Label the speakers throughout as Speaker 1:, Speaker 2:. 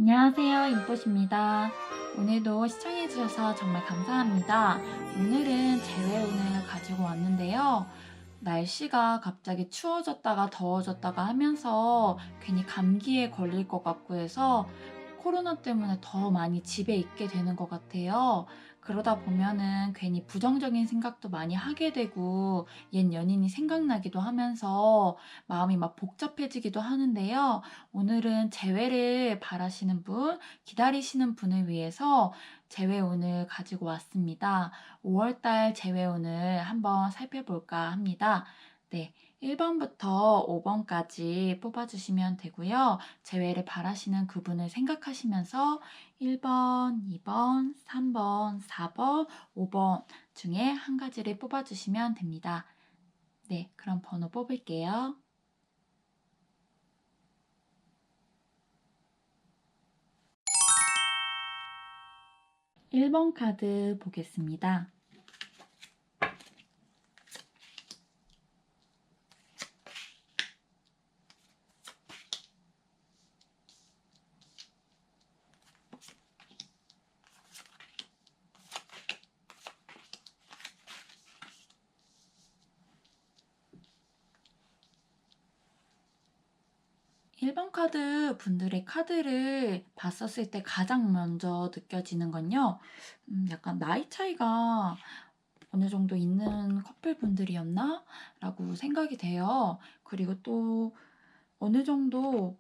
Speaker 1: 안녕하세요. 인꽃입니다. 오늘도 시청해주셔서 정말 감사합니다. 오늘은 재회운을 가지고 왔는데요. 날씨가 갑자기 추워졌다가 더워졌다가 하면서 괜히 감기에 걸릴 것 같고 해서 코로나 때문에 더 많이 집에 있게 되는 것 같아요. 그러다 보면은 괜히 부정적인 생각도 많이 하게 되고 옛 연인이 생각나기도 하면서 마음이 막 복잡해지기도 하는데요. 오늘은 재회를 바라시는 분, 기다리시는 분을 위해서 재회운을 가지고 왔습니다. 5월달 재회운을 한번 살펴볼까 합니다. 네. 1번부터 5번까지 뽑아주시면 되고요. 재회를 바라시는 그분을 생각하시면서 1번, 2번, 3번, 4번, 5번 중에 한 가지를 뽑아주시면 됩니다. 네, 그럼 번호 뽑을게요. 1번 카드 보겠습니다. 1번 카드 분들의 카드를 봤었을 때 가장 먼저 느껴지는 건요. 약간 나이 차이가 어느 정도 있는 커플분들이었나? 라고 생각이 돼요. 그리고 또 어느 정도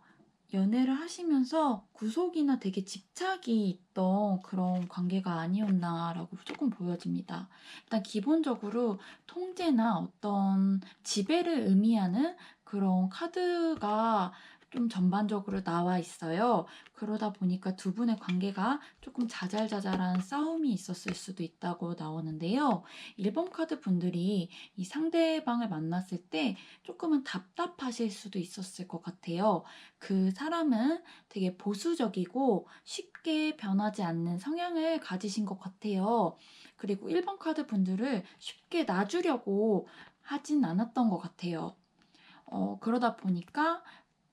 Speaker 1: 연애를 하시면서 구속이나 되게 집착이 있던 그런 관계가 아니었나라고 조금 보여집니다. 일단 기본적으로 통제나 어떤 지배를 의미하는 그런 카드가 좀 전반적으로 나와 있어요. 그러다 보니까 두 분의 관계가 조금 자잘자잘한 싸움이 있었을 수도 있다고 나오는데요. 1번 카드 분들이 이 상대방을 만났을 때 조금은 답답하실 수도 있었을 것 같아요. 그 사람은 되게 보수적이고 쉽게 변하지 않는 성향을 가지신 것 같아요. 그리고 1번 카드 분들을 쉽게 놔주려고 하진 않았던 것 같아요. 그러다 보니까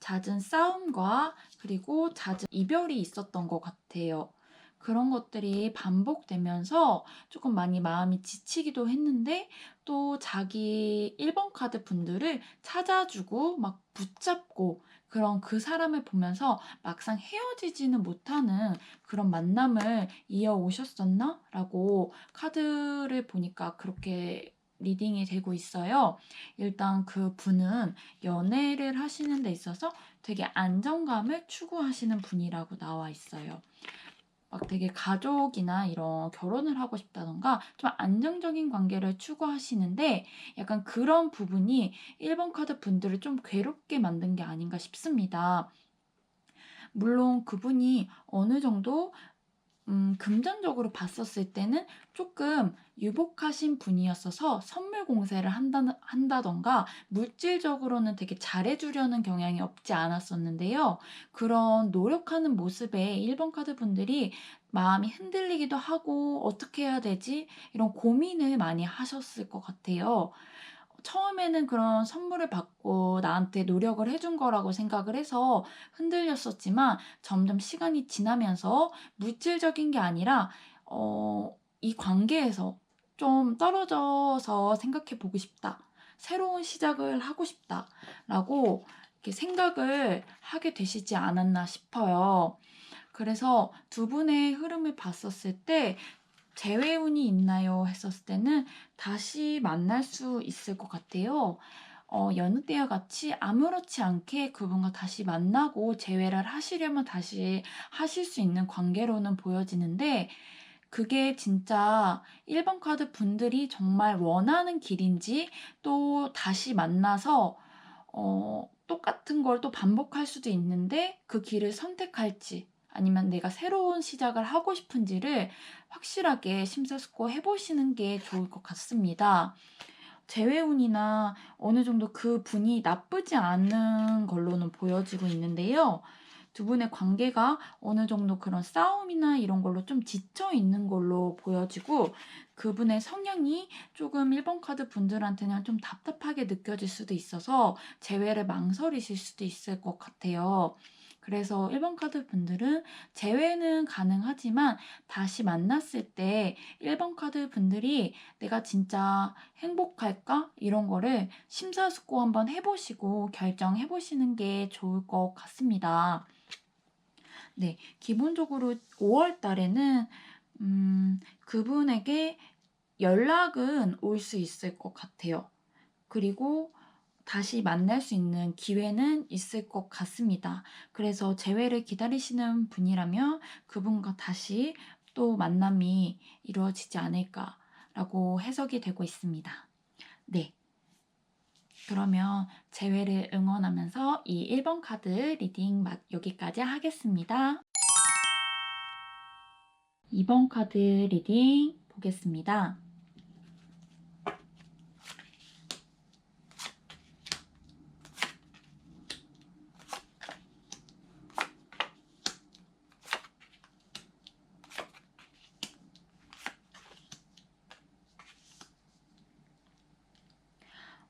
Speaker 1: 잦은 싸움과 그리고 잦은 이별이 있었던 것 같아요. 그런 것들이 반복되면서 조금 많이 마음이 지치기도 했는데 또 자기 1번 카드 분들을 찾아주고 막 붙잡고 그런 그 사람을 보면서 막상 헤어지지는 못하는 그런 만남을 이어오셨었나? 라고 카드를 보니까 그렇게 리딩이 되고 있어요. 일단 그 분은 연애를 하시는 데 있어서 되게 안정감을 추구하시는 분이라고 나와 있어요. 막 되게 가족이나 이런 결혼을 하고 싶다던가 좀 안정적인 관계를 추구하시는데 약간 그런 부분이 1번 카드 분들을 좀 괴롭게 만든 게 아닌가 싶습니다. 물론 그분이 어느 정도 금전적으로 봤었을 때는 조금 유복하신 분이었어서 선물 공세를 한다던가 물질적으로는 되게 잘해주려는 경향이 없지 않았었는데요. 그런 노력하는 모습에 1번 카드 분들이 마음이 흔들리기도 하고 어떻게 해야 되지? 이런 고민을 많이 하셨을 것 같아요. 처음에는 그런 선물을 받고 나한테 노력을 해준 거라고 생각을 해서 흔들렸었지만 점점 시간이 지나면서 물질적인 게 아니라 이 관계에서 좀 떨어져서 생각해 보고 싶다. 새로운 시작을 하고 싶다라고 이렇게 생각을 하게 되시지 않았나 싶어요. 그래서 두 분의 흐름을 봤었을 때 재회운이 있나요? 했었을 때는 다시 만날 수 있을 것 같아요. 여느 때와 같이 아무렇지 않게 그분과 다시 만나고 재회를 하시려면 다시 하실 수 있는 관계로는 보여지는데 그게 진짜 1번 카드 분들이 정말 원하는 길인지 또 다시 만나서 똑같은 걸 또 반복할 수도 있는데 그 길을 선택할지 아니면 내가 새로운 시작을 하고 싶은지를 확실하게 심사숙고해 보시는 게 좋을 것 같습니다. 재회운이나 어느 정도 그 분이 나쁘지 않은 걸로는 보여지고 있는데요. 두 분의 관계가 어느 정도 그런 싸움이나 이런 걸로 좀 지쳐 있는 걸로 보여지고 그분의 성향이 조금 1번 카드 분들한테는 좀 답답하게 느껴질 수도 있어서 재회를 망설이실 수도 있을 것 같아요. 그래서 1번 카드 분들은 재회는 가능하지만 다시 만났을 때 1번 카드 분들이 '내가 진짜 행복할까?' 이런 거를 심사숙고 한번 해 보시고 결정해 보시는 게 좋을 것 같습니다. 네. 기본적으로 5월 달에는 그분에게 연락은 올 수 있을 것 같아요. 그리고 다시 만날 수 있는 기회는 있을 것 같습니다. 그래서 재회를 기다리시는 분이라면 그분과 다시 또 만남이 이루어지지 않을까라고 해석이 되고 있습니다. 네. 그러면 재회를 응원하면서 이 1번 카드 리딩 여기까지 하겠습니다. 2번 카드 리딩 보겠습니다.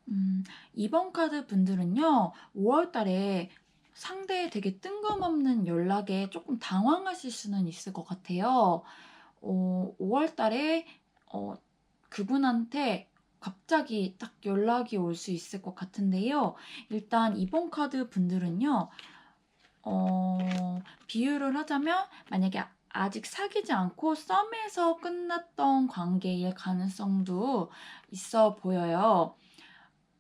Speaker 1: 음, 2번 카드 분들은요, 5월 달에 상대의 되게 뜬금없는 연락에 조금 당황하실 수는 있을 것 같아요. 5월 달에 어, 그분한테 갑자기 딱 연락이 올 수 있을 것 같은데요. 일단 2번 카드 분들은요, 비유를 하자면 만약에 아직 사귀지 않고 썸에서 끝났던 관계일 가능성도 있어 보여요.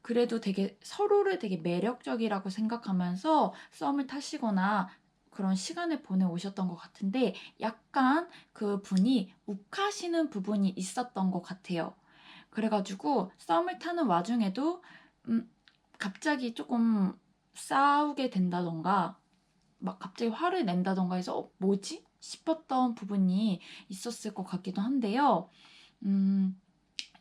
Speaker 1: 그래도 되게 서로를 되게 매력적이라고 생각하면서 썸을 타시거나 그런 시간을 보내오셨던 것 같은데 약간 그분이 욱하시는 부분이 있었던 것 같아요. 그래 가지고 썸을 타는 와중에도 음 갑자기 조금 싸우게 된다든가 막 갑자기 화를 낸다든가 해서 '뭐지?' 싶었던 부분이 있었을 것 같기도 한데요. 음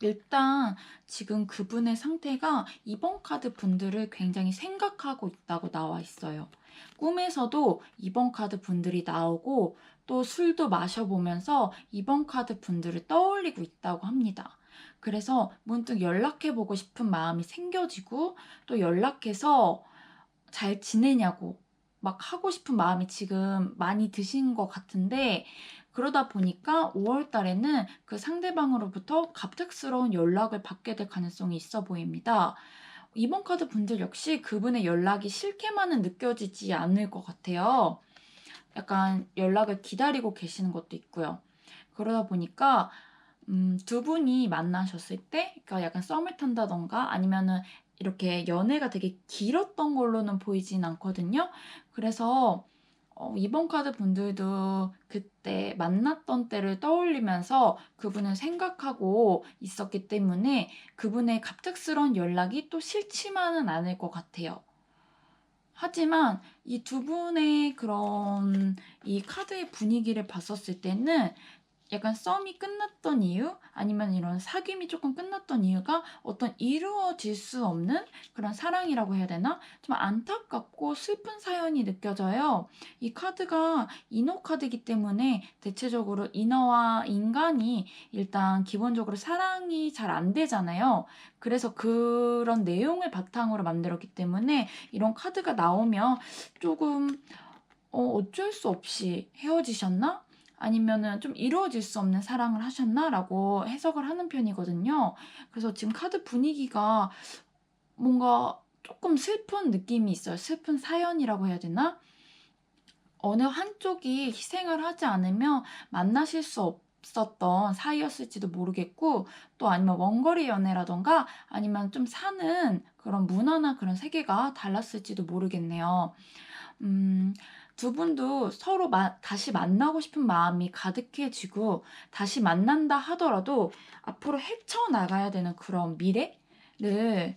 Speaker 1: 일단 지금 그분의 상태가 2번 카드 분들을 굉장히 생각하고 있다고 나와 있어요. 꿈에서도 2번 카드 분들이 나오고 또 술도 마셔보면서 2번 카드 분들을 떠올리고 있다고 합니다. 그래서 문득 연락해 보고 싶은 마음이 생겨지고 또 연락해서 잘 지내냐고 막 하고 싶은 마음이 지금 많이 드신 것 같은데 그러다 보니까 5월 달에는 그 상대방으로부터 갑작스러운 연락을 받게 될 가능성이 있어 보입니다. 이번 카드 분들 역시 그분의 연락이 싫게만은 느껴지지 않을 것 같아요. 약간 연락을 기다리고 계시는 것도 있고요. 그러다 보니까 두 분이 만나셨을 때 그러니까 약간 썸을 탄다든가 아니면은 이렇게 연애가 되게 길었던 걸로는 보이진 않거든요. 그래서 이번 카드 분들도 그때 만났던 때를 떠올리면서 그분을 생각하고 있었기 때문에 그분의 갑작스러운 연락이 또 싫지만은 않을 것 같아요. 하지만 이 두 분의 그런 이 카드의 분위기를 봤었을 때는 약간 썸이 끝났던 이유 아니면 이런 사귐이 조금 끝났던 이유가 어떤 이루어질 수 없는 그런 사랑이라고 해야 되나? 좀 안타깝고 슬픈 사연이 느껴져요. 이 카드가 인어 카드이기 때문에 대체적으로 인어와 인간이 일단 기본적으로 사랑이 잘 안 되잖아요. 그래서 그런 내용을 바탕으로 만들었기 때문에 이런 카드가 나오면 조금 어쩔 수 없이 헤어지셨나? 아니면은 좀 이루어질 수 없는 사랑을 하셨나?'라고 해석을 하는 편이거든요. 그래서 지금 카드 분위기가 뭔가 쪼끔 슬픈 느낌이 있어요. 슬픈 사연이라고 해야 되나? 어느 한쪽이 희생을 하지 않으면 만나실 수 없었던 사이였을지도 모르겠고 또 아니면 원거리 연애라든가 아니면 좀 사는 그런 문화나 그런 세계가 달랐을지도 모르겠네요. 음. 두 분도 서로 다시 만나고 싶은 마음이 가득해지고 다시 만난다 하더라도 앞으로 헤쳐나가야 되는 그런 미래를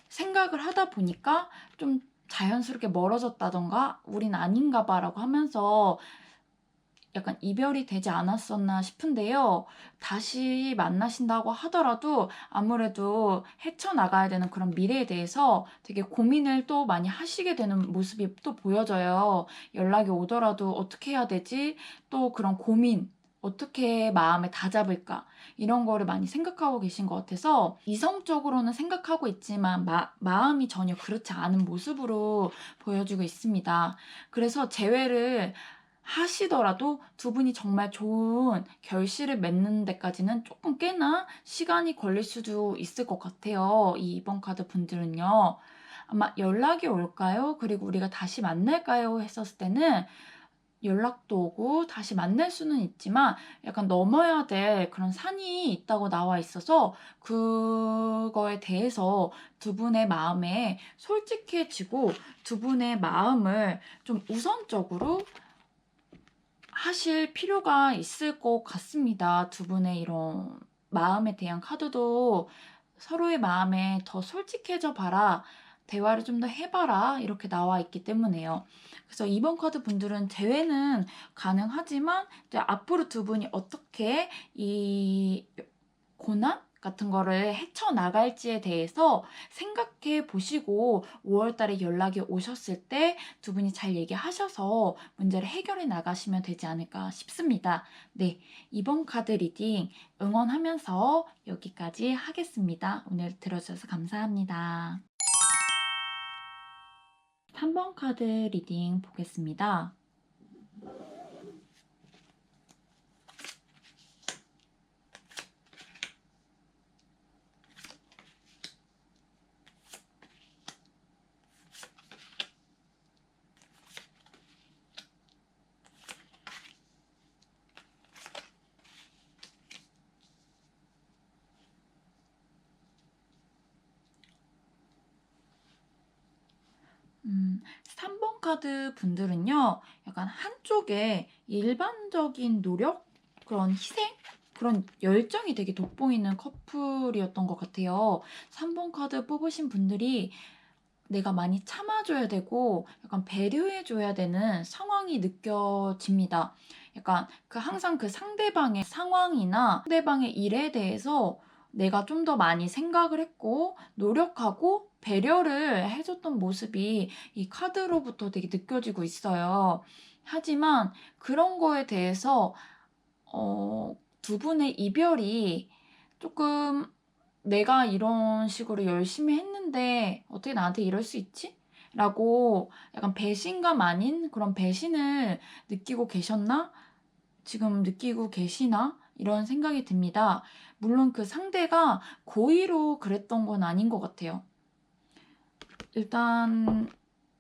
Speaker 1: 생각을 하다 보니까 좀 자연스럽게 멀어졌다든가 '우린 아닌가 봐.'라고 하면서 약간 이별이 되지 않았었나 싶은데요. 다시 만나신다고 하더라도 아무래도 헤쳐나가야 되는 그런 미래에 대해서 되게 고민을 또 많이 하시게 되는 모습이 또 보여져요. 연락이 오더라도 '어떻게 해야 되지?' 또 그런 고민 어떻게 마음을 다잡을까 이런 거를 많이 생각하고 계신 것 같아서 이성적으로는 생각하고 있지만 마음이 전혀 그렇지 않은 모습으로 보여지고 있습니다. 그래서 재회를 하시더라도 두 분이 정말 좋은 결실을 맺는 데까지는 조금 꽤나 시간이 걸릴 수도 있을 것 같아요. 이 2번 카드 분들은요. 아마 연락이 올까요? 그리고 우리가 다시 만날까요? 했었을 때는 연락도 오고 다시 만날 수는 있지만 약간 넘어야 될 그런 산이 있다고 나와 있어서 그거에 대해서 두 분의 마음에 솔직해지고 두 분의 마음을 좀 우선적으로 하실 필요가 있을 것 같습니다. 두 분의 이런 마음에 대한 카드도 서로의 마음에 더 솔직해져 봐라. 대화를 좀 더 해봐라. 이렇게 나와 있기 때문에요. 그래서 2번 카드 분들은 재회는 가능하지만 이제 앞으로 두 분이 어떻게 이 고난 같은 거를 헤쳐나갈지에 대해서 생각해 보시고 5월 달에 연락이 오셨을 때 두 분이 잘 얘기하셔서 문제를 해결해 나가시면 되지 않을까 싶습니다. 네, 이번 카드 리딩 응원하면서 여기까지 하겠습니다. 오늘 들어주셔서 감사합니다. 3번 카드 리딩 보겠습니다. 음, 3번 카드 분들은요, 약간 한쪽에 일반적인 노력, 그런 희생, 그런 열정이 되게 돋보이는 커플이었던 것 같아요. 3번 카드 뽑으신 분들이 내가 많이 참아줘야 되고 약간 배려해줘야 되는 상황이 느껴집니다. 약간 항상 그 상대방의 상황이나 상대방의 일에 대해서 내가 좀 더 많이 생각을 했고 노력하고 배려를 해줬던 모습이 이 카드로부터 되게 느껴지고 있어요. 하지만 그런 거에 대해서 두 분의 이별이 조금 '내가 이런 식으로 열심히 했는데 어떻게 나한테 이럴 수 있지?' 라고 약간 배신감 아닌 그런 배신을 느끼고 계셨나? 지금 느끼고 계시나? 이런 생각이 듭니다. 물론 그 상대가 고의로 그랬던 건 아닌 것 같아요. 일단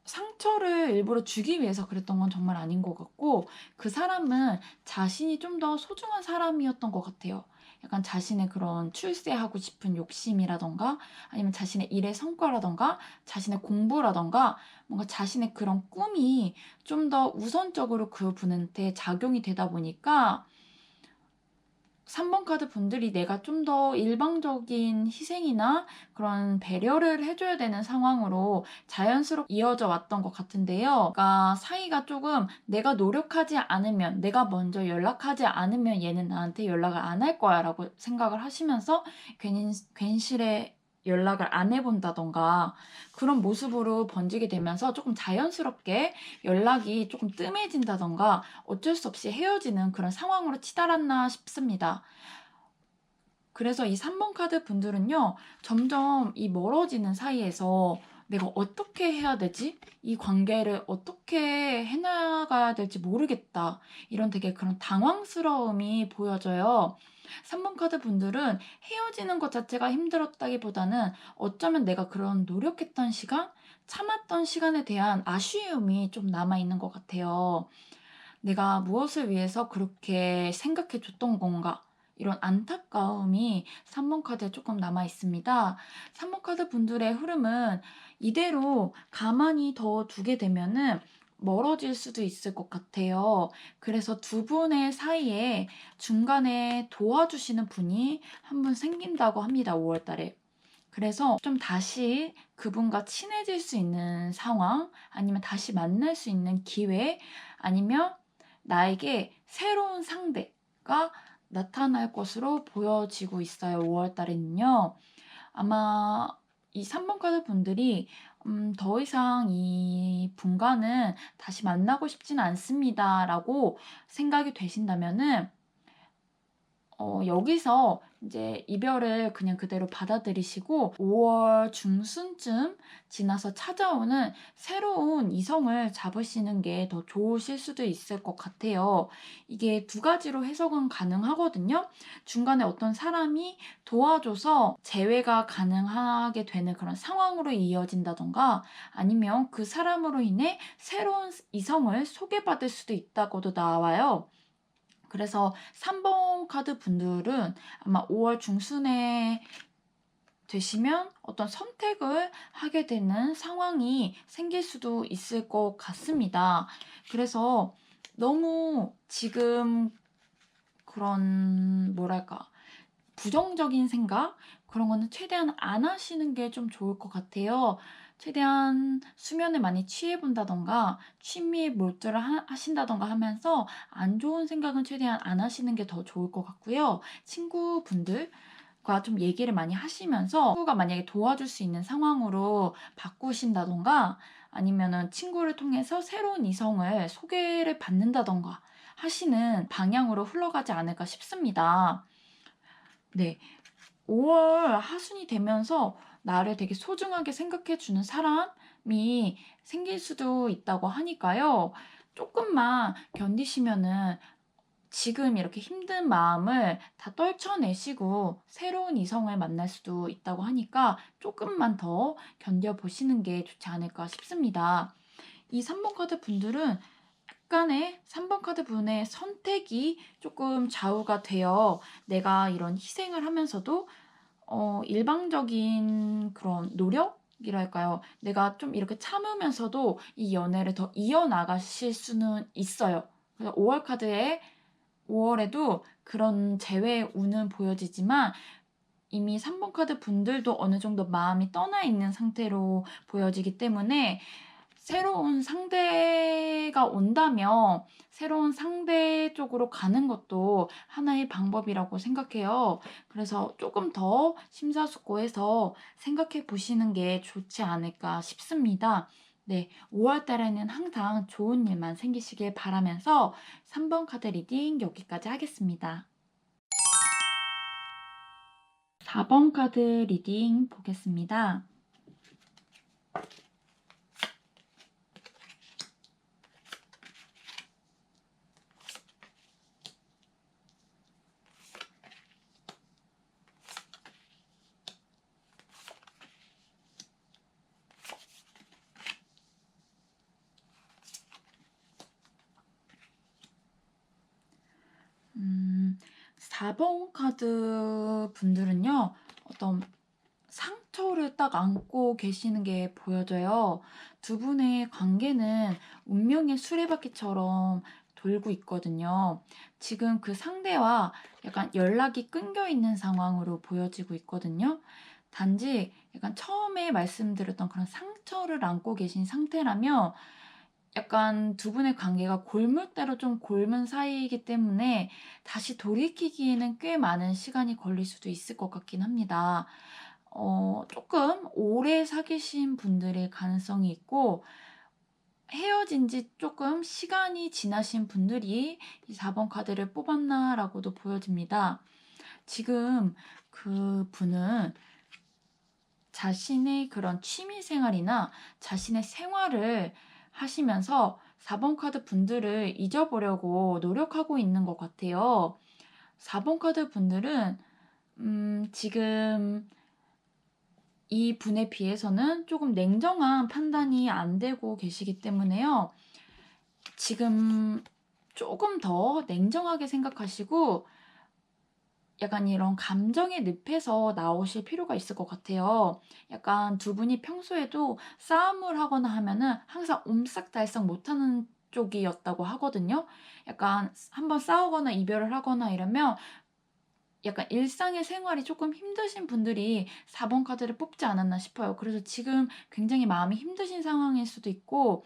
Speaker 1: 상처를 일부러 주기 위해서 그랬던 건 정말 아닌 것 같고 그 사람은 자신이 좀 더 소중한 사람이었던 것 같아요. 약간 자신의 그런 출세하고 싶은 욕심이라든가 아니면 자신의 일의 성과라든가 자신의 공부라든가 뭔가 자신의 그런 꿈이 좀 더 우선적으로 그분한테 작용이 되다 보니까 3번 카드 분들이 내가 좀 더 일방적인 희생이나 그런 배려를 해줘야 되는 상황으로 자연스럽게 이어져 왔던 것 같은데요. 그러니까 사이가 조금 내가 노력하지 않으면, 내가 먼저 연락하지 않으면 얘는 나한테 연락을 안 할 거야 라고 생각을 하시면서 괜시레 연락을 안 해본다던가 그런 모습으로 번지게 되면서 조금 자연스럽게 연락이 조금 뜸해진다던가 어쩔 수 없이 헤어지는 그런 상황으로 치달았나 싶습니다. 그래서 이 3번 카드 분들은요, 점점 이 멀어지는 사이에서 내가 어떻게 해야 되지? 이 관계를 어떻게 해나가야 될지 모르겠다. 이런 되게 그런 당황스러움이 보여져요. 3번 카드 분들은 헤어지는 것 자체가 힘들었다기보다는 어쩌면 내가 그런 노력했던 시간, 참았던 시간에 대한 아쉬움이 좀 남아있는 것 같아요. 내가 무엇을 위해서 그렇게 생각해 줬던 건가? 이런 안타까움이 3번 카드에 조금 남아 있습니다. 3번 카드 분들의 흐름은 이대로 가만히 더 두게 되면은 멀어질 수도 있을 것 같아요. 그래서 두 분의 사이에 중간에 도와주시는 분이 한 분 생긴다고 합니다. 5월 달에. 그래서 좀 다시 그분과 친해질 수 있는 상황, 아니면 다시 만날 수 있는 기회, 아니면 나에게 새로운 상대가 나타날 것으로 보여지고 있어요. 5월 달에는요. 아마 이 3번 카드 분들이 더 이상 이 분과는 다시 만나고 싶지는 않습니다라고 생각이 되신다면은 여기서 이제 이별을 그냥 그대로 받아들이시고 5월 중순쯤 지나서 찾아오는 새로운 이성을 잡으시는 게 더 좋으실 수도 있을 것 같아요. 이게 두 가지로 해석은 가능하거든요. 중간에 어떤 사람이 도와줘서 재회가 가능하게 되는 그런 상황으로 이어진다든가, 아니면 그 사람으로 인해 새로운 이성을 소개받을 수도 있다고도 나와요. 그래서 3번 카드 분들은 아마 5월 중순에 되시면 어떤 선택을 하게 되는 상황이 생길 수도 있을 것 같습니다. 그래서 너무 지금 그런 뭐랄까 부정적인 생각, 그런 거는 최대한 안 하시는 게 좀 좋을 것 같아요. 최대한 수면에 많이 취해 본다든가 취미에 몰두를 하신다든가 하면서 안 좋은 생각은 최대한 안 하시는 게 더 좋을 것 같고요. 친구분들과 좀 얘기를 많이 하시면서 친구가 만약에 도와줄 수 있는 상황으로 바꾸신다든가, 아니면은 친구를 통해서 새로운 이성을 소개를 받는다든가 하시는 방향으로 흘러가지 않을까 싶습니다. 네. 5월 하순이 되면서 나를 되게 소중하게 생각해 주는 사람이 생길 수도 있다고 하니까요. 조금만 견디시면은 지금 이렇게 힘든 마음을 다 떨쳐내시고 새로운 이성을 만날 수도 있다고 하니까 조금만 더 견뎌 보시는 게 좋지 않을까 싶습니다. 이 3번 카드 분들은 약간의 3번 카드 분의 선택이 조금 좌우가 되어 내가 이런 희생을 하면서도 일방적인 그런 노력이랄까요? 내가 좀 이렇게 참으면서도 이 연애를 더 이어나가실 수는 있어요. 그래서 5월 카드에 5 월에도 그런 재회의 운은 보여지지만 이미 3번 카드 분들도 어느 정도 마음이 떠나 있는 상태로 보여지기 때문에 새로운 상대가 온다면 새로운 상대 쪽으로 가는 것도 하나의 방법이라고 생각해요. 그래서 조금 더 심사숙고해서 생각해 보시는 게 좋지 않을까 싶습니다. 네. 5월 달에는 항상 좋은 일만 생기시길 바라면서 3번 카드 리딩 여기까지 하겠습니다. 4번 카드 리딩 보겠습니다. 음 4번 카드 분들은요. 어떤 상처를 딱 안고 계시는 게 보여져요. 두 분의 관계는 운명의 수레바퀴처럼 돌고 있거든요. 지금 그 상대와 약간 연락이 끊겨 있는 상황으로 보여지고 있거든요. 단지 약간 처음에 말씀드렸던 그런 상처를 안고 계신 상태라면 약간 두 분의 관계가 골물대로 좀 골문 사이이기 때문에 다시 돌이키기에는 꽤 많은 시간이 걸릴 수도 있을 것 같긴 합니다. 조금 오래 사귀신 분들일 가능성이 있고, 헤어진 지 조금 시간이 지나신 분들이 이 4번 카드를 뽑았나라고도 보여집니다. 지금 그분은 자신의 그런 취미 생활이나 자신의 생활을 하시면서 4번 카드 분들을 잊어보려고 노력하고 있는 것 같아요. 4번 카드 분들은 지금 이 분에 비해서는 조금 냉정한 판단이 안 되고 계시기 때문에요. 지금 조금 더 냉정하게 생각하시고 약간 이런 감정의 늪에서 나오실 필요가 있을 것 같아요. 약간 두 분이 평소에도 싸움을 하거나 하면은 항상 옴싹달싹 못하는 쪽이었다고 하거든요. 약간 한번 싸우거나 이별을 하거나 이러면 약간 일상의 생활이 조금 힘드신 분들이 4번 카드를 뽑지 않았나 싶어요. 그래서 지금 굉장히 마음이 힘드신 상황일 수도 있고,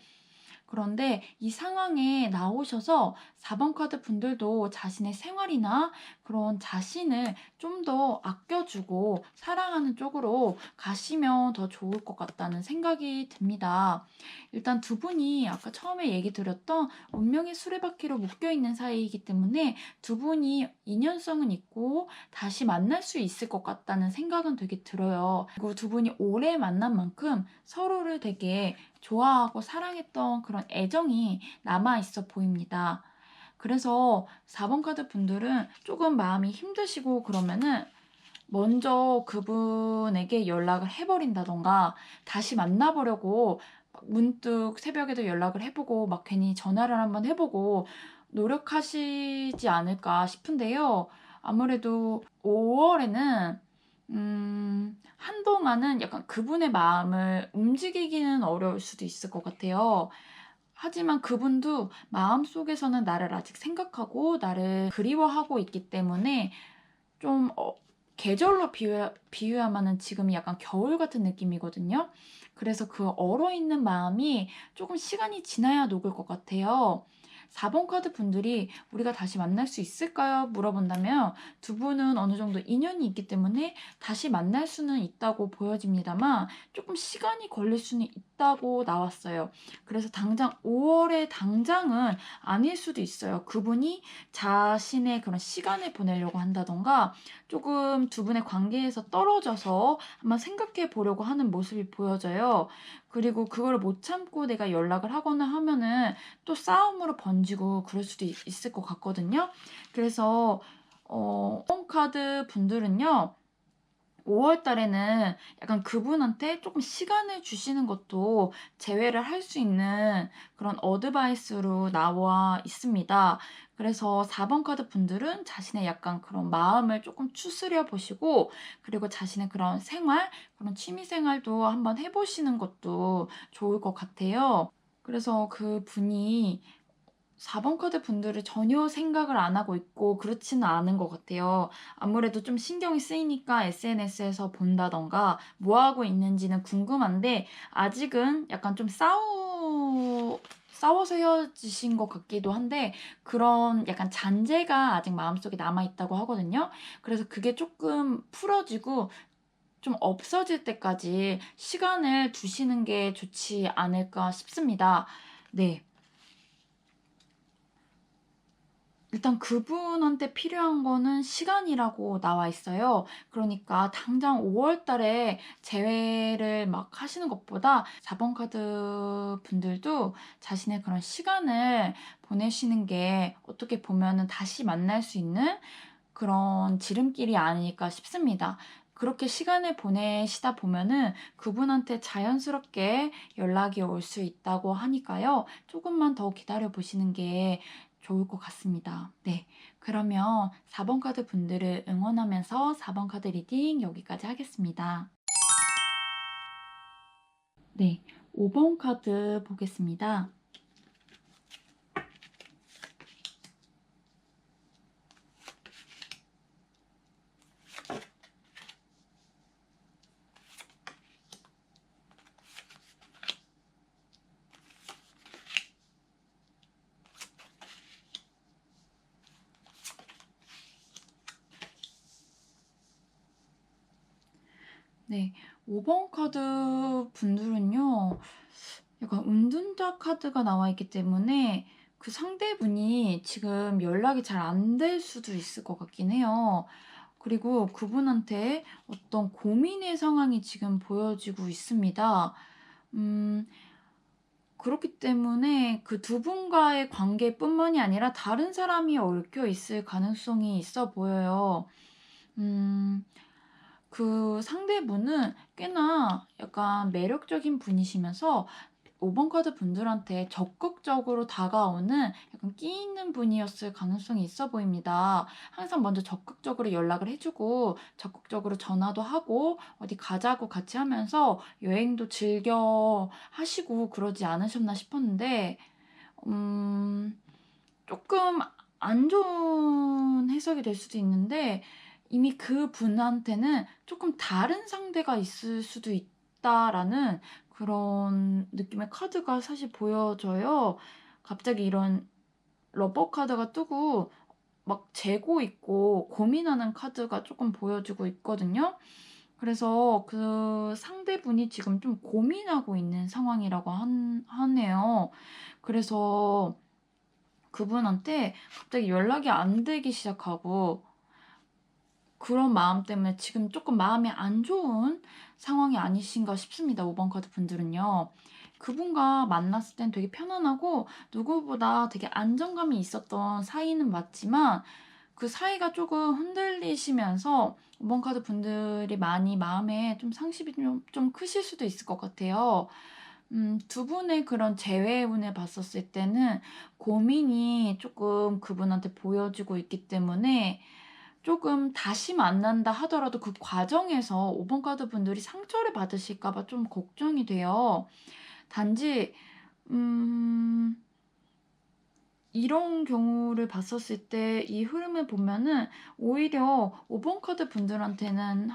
Speaker 1: 그런데 이 상황에 나오셔서 4번 카드 분들도 자신의 생활이나 그런 자신을 좀 더 아껴주고 사랑하는 쪽으로 가시면 더 좋을 것 같다는 생각이 듭니다. 일단 두 분이 아까 처음에 얘기 드렸던 운명의 수레바퀴로 묶여 있는 사이이기 때문에 두 분이 인연성은 있고 다시 만날 수 있을 것 같다는 생각은 되게 들어요. 그리고 두 분이 오래 만난 만큼 서로를 되게 좋아하고 사랑했던 그런 애정이 남아 있어 보입니다. 그래서 4번 카드 분들은 조금 마음이 힘드시고 그러면은 먼저 그분에게 연락을 해버린다던가 다시 만나보려고 막 문득 새벽에도 연락을 해보고 막 괜히 전화를 한번 해보고 노력하시지 않을까 싶은데요. 아무래도 5월에는 한동안은 약간 그분의 마음을 움직이기는 어려울 수도 있을 것 같아요. 하지만 그분도 마음속에서는 나를 아직 생각하고 나를 그리워하고 있기 때문에 좀 계절로 비유하면은 지금이 약간 겨울 같은 느낌이거든요. 그래서 그 얼어있는 마음이 조금 시간이 지나야 녹을 것 같아요. 4번 카드 분들이 "우리가 다시 만날 수 있을까요?" 물어본다면 두 분은 어느 정도 인연이 있기 때문에 다시 만날 수는 있다고 보여집니다만 조금 시간이 걸릴 수는 있다고 나왔어요. 그래서 당장 5 월에 당장은 아닐 수도 있어요. 그분이 자신의 그런 시간을 보내려고 한다든가 조금 두 분의 관계에서 떨어져서 한번 생각해 보려고 하는 모습이 보여져요. 그리고 그거를 못 참고 내가 연락을 하거나 하면은 또 싸움으로 번지고 그럴 수도 있을 것 같거든요. 그래서 5번 카드 분들은요. 5월 달에는 약간 그분한테 조금 시간을 주시는 것도 제외를 할 수 있는 그런 어드바이스로 나와 있습니다. 그래서 4번 카드 분들은 자신의 약간 그런 마음을 조금 추스려 보시고 그리고 자신의 그런 생활, 그런 취미 생활도 한번 해 보시는 것도 좋을 것 같아요. 그래서 그분이 4번 카드 분들을 전혀 생각을 안 하고 있고 그렇지는 않은 것 같아요. 아무래도 좀 신경이 쓰이니까 SNS에서 본다든가 뭐 하고 있는지는 궁금한데 아직은 약간 좀 싸워서 헤어지신 것 같기도 한데 그런 약간 잔재가 아직 마음속에 남아 있다고 하거든요. 그래서 그게 조금 풀어지고 좀 없어질 때까지 시간을 두시는 게 좋지 않을까 싶습니다. 네. 일단 그분한테 필요한 거는 시간이라고 나와 있어요. 그러니까 당장 5월 달에 재회를 막 하시는 것보다 4번 카드 분들도 자신의 그런 시간을 보내시는 게 어떻게 보면은 다시 만날 수 있는 그런 지름길이 아닐까 싶습니다. 그렇게 시간을 보내시다 보면은 그분한테 자연스럽게 연락이 올 수 있다고 하니까요. 조금만 더 기다려 보시는 게 좋을 것 같습니다. 네. 그러면 4번 카드 분들을 응원하면서 4번 카드 리딩 여기까지 하겠습니다. 네. 5번 카드 보겠습니다. 네. 5번 카드 분들은요. 약간 은둔자 카드가 나와 있기 때문에 그 상대분이 지금 연락이 잘 안 될 수도 있을 것 같긴 해요. 그리고 그분한테 어떤 고민의 상황이 지금 보여지고 있습니다. 음 그렇기 때문에 그 두 분과의 관계뿐만이 아니라 다른 사람이 얽혀 있을 가능성이 있어 보여요. 음. 그 상대분은 꽤나 약간 매력적인 분이시면서 5번 카드 분들한테 적극적으로 다가오는 약간 끼 있는 분이었을 가능성이 있어 보입니다. 항상 먼저 적극적으로 연락을 해 주고 적극적으로 전화도 하고 어디 가자고 같이 하면서 여행도 즐겨 하시고 그러지 않으셨나 싶었는데 음 조금 안 좋은 해석이 될 수도 있는데 이미 그분한테는 조금 다른 상대가 있을 수도 있다라는 그런 느낌의 카드가 사실 보여져요. 갑자기 이런 러버 카드가 뜨고 막 재고 있고 고민하는 카드가 조금 보여지고 있거든요. 그래서 그 상대분이 지금 좀 고민하고 있는 상황이라고 하네요. 그래서 그분한테 갑자기 연락이 안 되기 시작하고 그런 마음 때문에 지금 조금 마음이 안 좋은 상황이 아니신가 싶습니다, 5번 카드 분들은요. 그분과 만났을 땐 되게 편안하고 누구보다 되게 안정감이 있었던 사이는 맞지만 그 사이가 조금 흔들리시면서 5번 카드 분들이 많이 마음에 좀 상심이 좀 크실 수도 있을 것 같아요. 두 분의 그런 재회운을 봤었을 때는 고민이 조금 그분한테 보여지고 있기 때문에 조금 다시 만난다 하더라도 그 과정에서 5번 카드 분들이 상처를 받으실까 봐 좀 걱정이 돼요. 단지 음 이런 경우를 봤었을 때 이 흐름을 보면은 오히려 5번 카드 분들한테는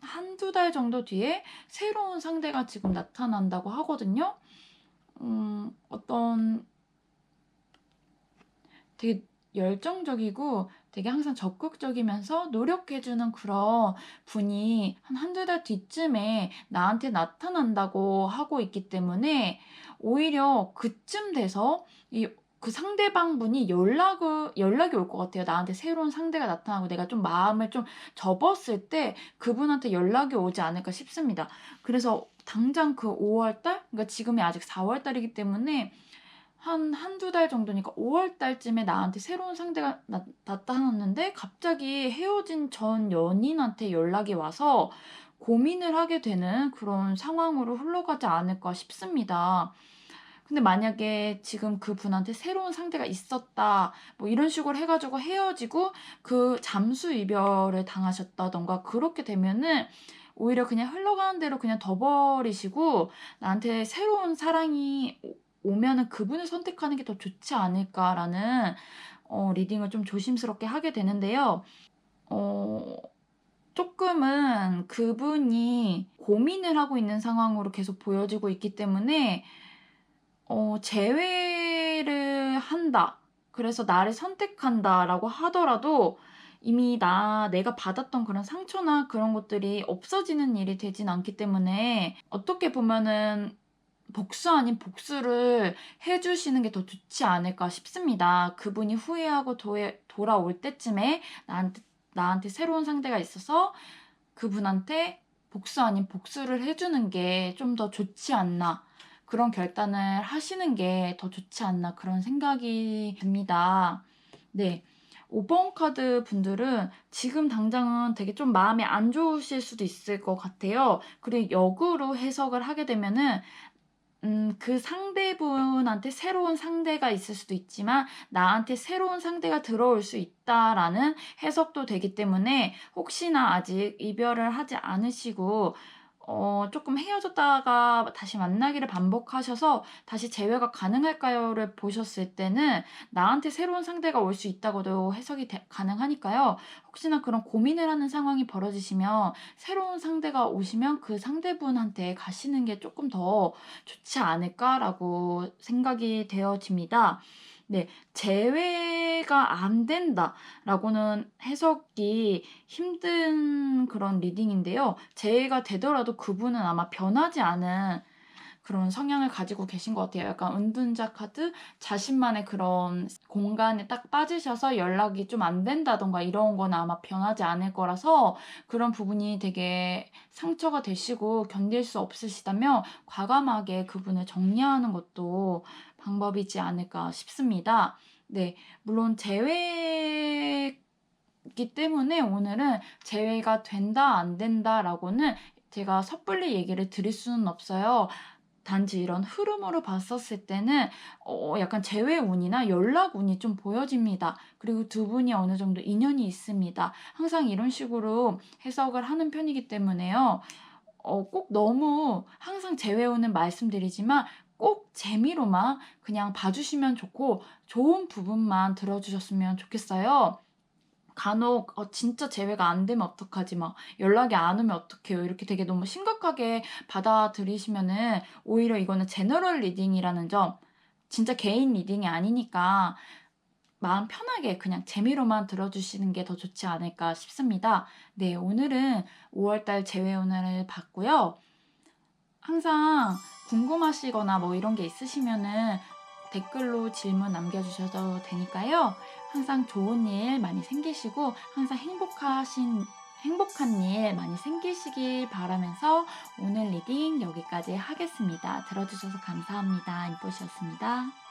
Speaker 1: 한두 달 정도 뒤에 새로운 상대가 지금 나타난다고 하거든요. 어떤 되게 열정적이고 되게 항상 적극적이면서 노력해 주는 그런 분이 한두 달 뒤쯤에 나한테 나타난다고 하고 있기 때문에 오히려 그쯤 돼서 그 상대방분이 연락이 올 것 같아요. 나한테 새로운 상대가 나타나고 내가 좀 마음을 좀 접었을 때 그분한테 연락이 오지 않을까 싶습니다. 그래서 당장 그 5월 달, 그러니까 지금이 아직 4월 달이기 때문에 한두 달 정도니까 5월 달쯤에 나한테 새로운 상대가 나타났는데 갑자기 헤어진 전 연인한테 연락이 와서 고민을 하게 되는 그런 상황으로 흘러가지 않을까 싶습니다. 근데 만약에 지금 그분한테 새로운 상대가 있었다, 뭐 이런 식으로 해 가지고 헤어지고 그 잠수 이별을 당하셨다든가 그렇게 되면은 오히려 그냥 흘러가는 대로 그냥 둬 버리시고 나한테 새로운 사랑이 오면은 그분을 선택하는 게 더 좋지 않을까라는 리딩을 좀 조심스럽게 하게 되는데요. 어 쪼끔은 그분이 고민을 하고 있는 상황으로 계속 보여지고 있기 때문에 "재회를 한다. 그래서 나를 선택한다."라고 하더라도 이미 내가 받았던 그런 상처나 그런 것들이 없어지는 일이 되진 않기 때문에 어떻게 보면은 복수 아닌 복수를 해 주시는 게 더 좋지 않을까 싶습니다. 그분이 후회하고 돌아올 때쯤에 나한테 새로운 상대가 있어서 그분한테 복수 아닌 복수를 해 주는 게 좀 더 좋지 않나. 그런 결단을 하시는 게 더 좋지 않나 그런 생각이 듭니다. 네. 5번 카드 분들은 지금 당장은 되게 좀 마음이 안 좋으실 수도 있을 것 같아요. 그리고 역으로 해석을 하게 되면은 그 상대분한테 새로운 상대가 있을 수도 있지만 나한테 새로운 상대가 들어올 수 있다라는 해석도 되기 때문에 혹시나 아직 이별을 하지 않으시고 쪼끔 헤어졌다가 다시 만나기를 반복하셔서 '다시 재회가 가능할까요?'를 보셨을 때는 나한테 새로운 상대가 올 수 있다고도 해석이 가능하니까요. 혹시나 그런 고민을 하는 상황이 벌어지시면 새로운 상대가 오시면 그 상대분한테 가시는 게 쪼끔 더 좋지 않을까라고 생각이 되어집니다. 네. "재회가 안 된다."라고는 해석이 힘든 그런 리딩인데요. 재회가 되더라도 그분은 아마 변하지 않은 그런 성향을 가지고 계신 것 같아요. 약간 은둔자 카드, 자신만의 그런 공간에 딱 빠지셔서 연락이 좀 안 된다든가 이런 거는 아마 변하지 않을 거라서 그런 부분이 되게 상처가 되시고 견딜 수 없으시다면 과감하게 그분을 정리하는 것도 방법이지 않을까 싶습니다. 네. 물론 재회이기 때문에 오늘은 "재회가 된다, 안 된다."라고는 제가 섣불리 얘기를 드릴 수는 없어요. 단지 이런 흐름으로 봤었을 때는 약간 재회운이나 연락운이 좀 보여집니다. 그리고 두 분이 어느 정도 인연이 있습니다. 항상 이런 식으로 해석을 하는 편이기 때문에요. 꼭 너무 항상 재회운은 말씀드리지만 꼭 재미로만 그냥 봐 주시면 좋고 좋은 부분만 들어 주셨으면 좋겠어요. 간혹 진짜 재회가 안 되면 어떡하지?" 막 "연락이 안 오면 어떡해요?" 이렇게 되게 너무 심각하게 받아들이시면은 오히려 이거는 제너럴 리딩이라는 점, 진짜 개인 리딩이 아니니까 마음 편하게 그냥 재미로만 들어 주시는 게 더 좋지 않을까 싶습니다. 네, 오늘은 5월 달 재회운을 봤고요. 항상 궁금하시거나 뭐 이런 게 있으시면은 댓글로 질문 남겨주셔도 되니까요. 항상 좋은 일 많이 생기시고 항상 행복한 일 많이 생기시길 바라면서 오늘 리딩 여기까지 하겠습니다. 들어주셔서 감사합니다. 인포시였습니다.